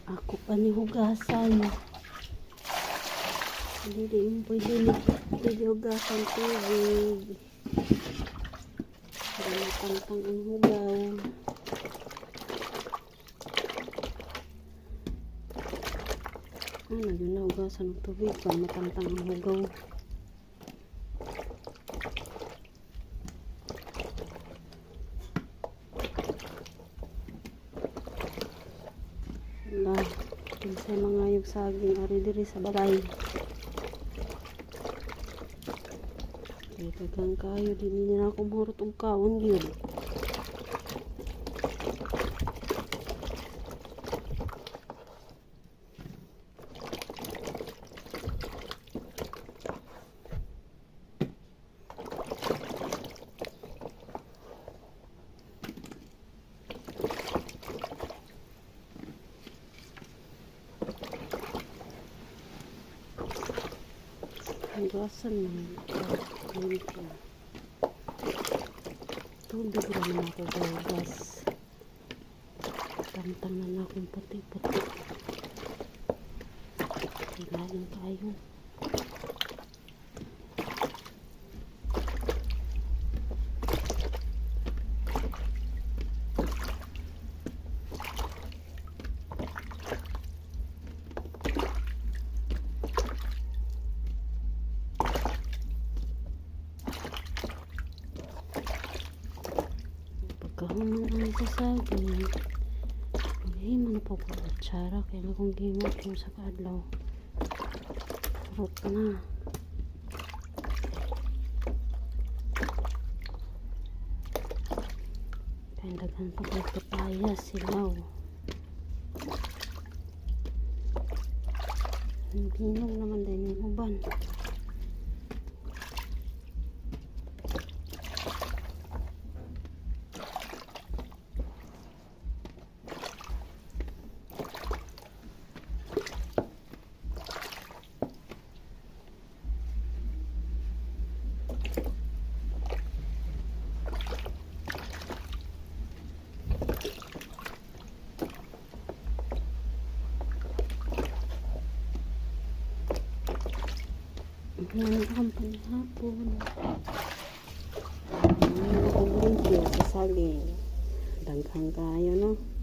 Ako pa ni hugasan. Hindi mo pwede hugasan tubig. Para matangtang ang hugaw. Ano yun na hugasan ng tubig para matangtang ang hugaw. Wala. Pinsay mga yung saging ari diri sa balay. Dagang kayo din na ako mahurot og kaon gyud. Hugasan mo ito. Tubig lang ako hugas. Tangtang na akong puti-puti. Hilahin tayo. Pagkahuman ang sasaging maghiman po ko kutsara kaya nga kung gimot yung sa kaadlaw turot na kaya daghan pa kayo papaya silaw binog naman din yung uban. Ang panihapon. Ang video sa saging. Daghang kayo, no?